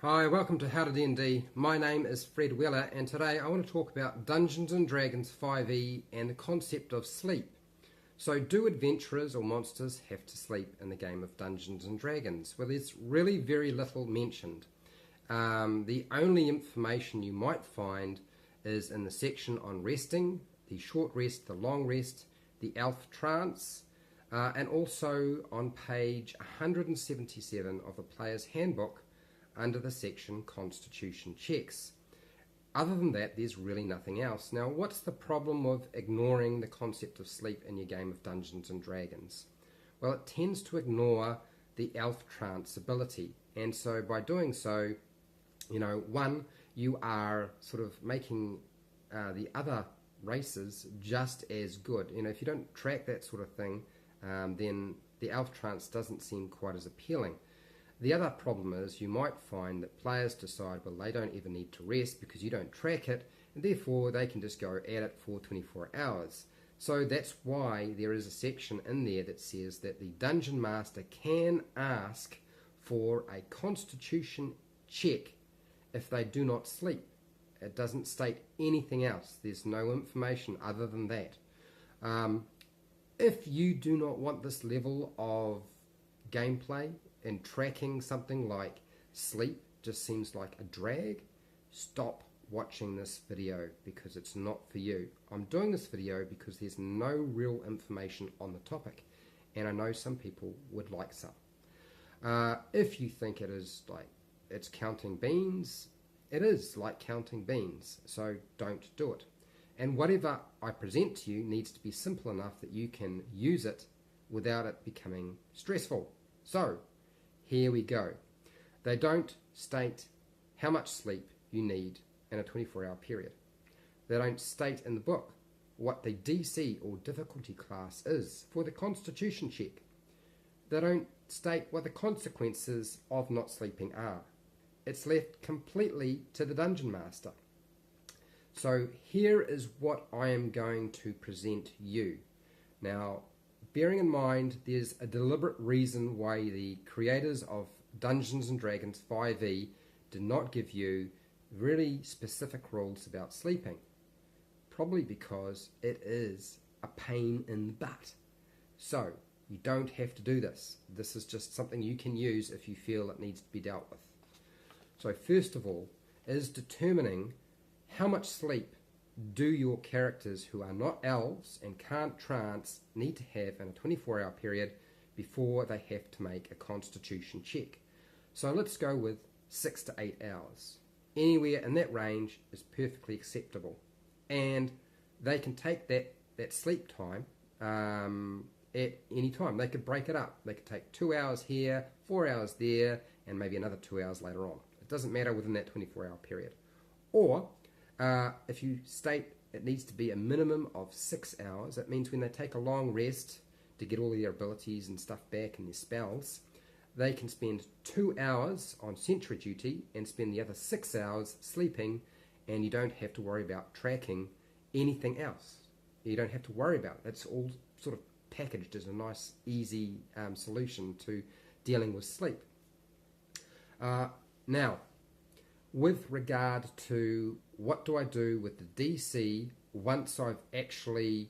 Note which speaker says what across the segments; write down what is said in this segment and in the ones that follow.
Speaker 1: Hi, welcome to HowtoDandD. My name is Fred Weller, and today I want to talk about Dungeons & Dragons 5e and the concept of sleep. So, do adventurers or monsters have to sleep in the game of Dungeons & Dragons? Well, there's really very little mentioned. The only information you might find is in the section on resting, the short rest, the long rest, the elf trance, and also on page 177 of the Player's Handbook under the section Constitution Checks. Other than that, there's really nothing else. Now, what's the problem with ignoring the concept of sleep in your game of Dungeons & Dragons? Well, it tends to ignore the elf trance ability, and so by doing so, one, you are sort of making the other races just as good. If you don't track that sort of thing, then the elf trance doesn't seem quite as appealing. The other problem is you might find that players decide, well, they don't even need to rest because you don't track it, and therefore they can just go at it for 24 hours. So that's why there is a section in there that says that the Dungeon Master can ask for a Constitution check if they do not sleep. It doesn't state anything else. There's no information other than that. If you do not want this level of gameplay and tracking something like sleep just seems like a drag, stop watching this video because it's not for you. I'm doing this video because there's no real information on the topic, and I know some people would like some. If you think it is like it's counting beans, it is like counting beans, so don't do it. And whatever I present to you needs to be simple enough that you can use it without it becoming stressful. So, here we go. They don't state how much sleep you need in a 24-hour period. They don't state in the book what the DC or difficulty class is for the Constitution check. They don't state what the consequences of not sleeping are. It's left completely to the Dungeon Master. So here is what I am going to present you. Now, bearing in mind there's a deliberate reason why the creators of Dungeons & Dragons 5e did not give you really specific rules about sleeping. Probably because it is a pain in the butt. So, you don't have to do this. This is just something you can use if you feel it needs to be dealt with. So first of all, is determining how much sleep do your characters who are not elves and can't trance need to have in a 24-hour period before they have to make a Constitution check. So let's go with 6 to 8 hours. Anywhere in that range is perfectly acceptable. And they can take that sleep time at any time. They could break it up. They could take 2 hours here, 4 hours there, and maybe another 2 hours later on. It doesn't matter within that 24-hour period. Or if you state it needs to be a minimum of 6 hours, that means when they take a long rest to get all their abilities and stuff back and their spells, they can spend 2 hours on sentry duty and spend the other 6 hours sleeping, and you don't have to worry about tracking anything else. You don't have to worry about it. That's all sort of packaged as a nice, easy solution to dealing with sleep. Now, with regard to what do I do with the DC once I've actually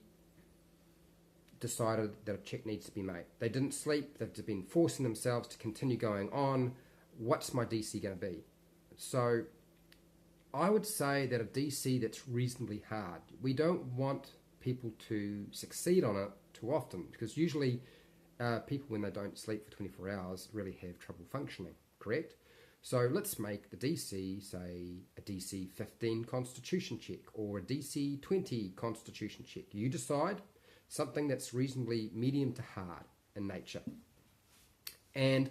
Speaker 1: decided that a check needs to be made. They didn't sleep, they've been forcing themselves to continue going on. What's my DC going to be? So I would say that a DC that's reasonably hard. We don't want people to succeed on it too often, because usually people, when they don't sleep for 24 hours, really have trouble functioning, correct? So let's make the DC, say, a DC 15 Constitution check or a DC 20 Constitution check. You decide something that's reasonably medium to hard in nature. And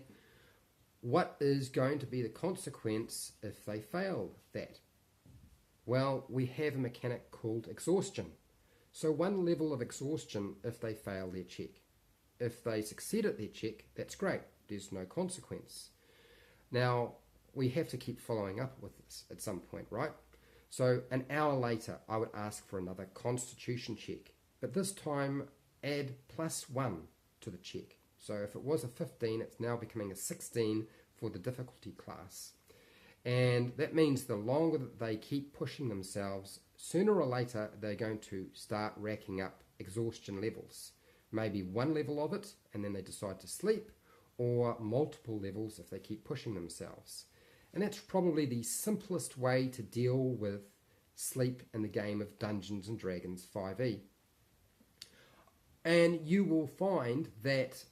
Speaker 1: what is going to be the consequence if they fail that? Well, we have a mechanic called exhaustion. So one level of exhaustion if they fail their check. If they succeed at their check, that's great. There's no consequence. Now, we have to keep following up with this at some point, right? So an hour later, I would ask for another Constitution check. But this time, add +1 to the check. So if it was a 15, it's now becoming a 16 for the difficulty class. And that means the longer that they keep pushing themselves, sooner or later they're going to start racking up exhaustion levels. Maybe one level of it and then they decide to sleep, or multiple levels if they keep pushing themselves. And that's probably the simplest way to deal with sleep in the game of Dungeons and Dragons 5e. And you will find that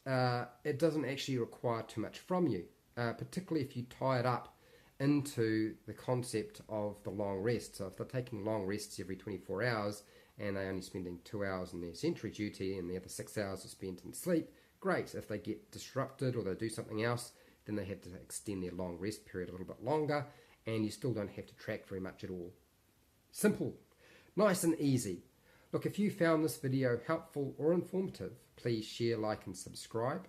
Speaker 1: it doesn't actually require too much from you, particularly if you tie it up into the concept of the long rest. So if they're taking long rests every 24 hours and they're only spending 2 hours in their sentry duty and the other 6 hours are spent in sleep, great. If they get disrupted or they do something else, then they have to extend their long rest period a little bit longer, and you still don't have to track very much at all. Simple, nice and easy. Look, if you found this video helpful or informative, please share, like and subscribe.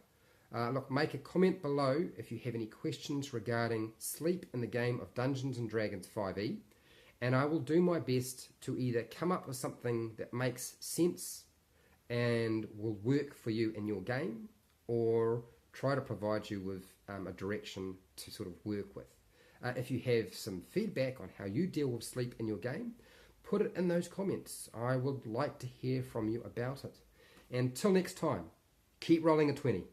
Speaker 1: Look, make a comment below if you have any questions regarding sleep in the game of Dungeons and Dragons 5e, and I will do my best to either come up with something that makes sense and will work for you in your game, or try to provide you with a direction to sort of work with. If you have some feedback on how you deal with sleep in your game, put it in those comments. I would like to hear from you about it. Until next time, keep rolling a 20.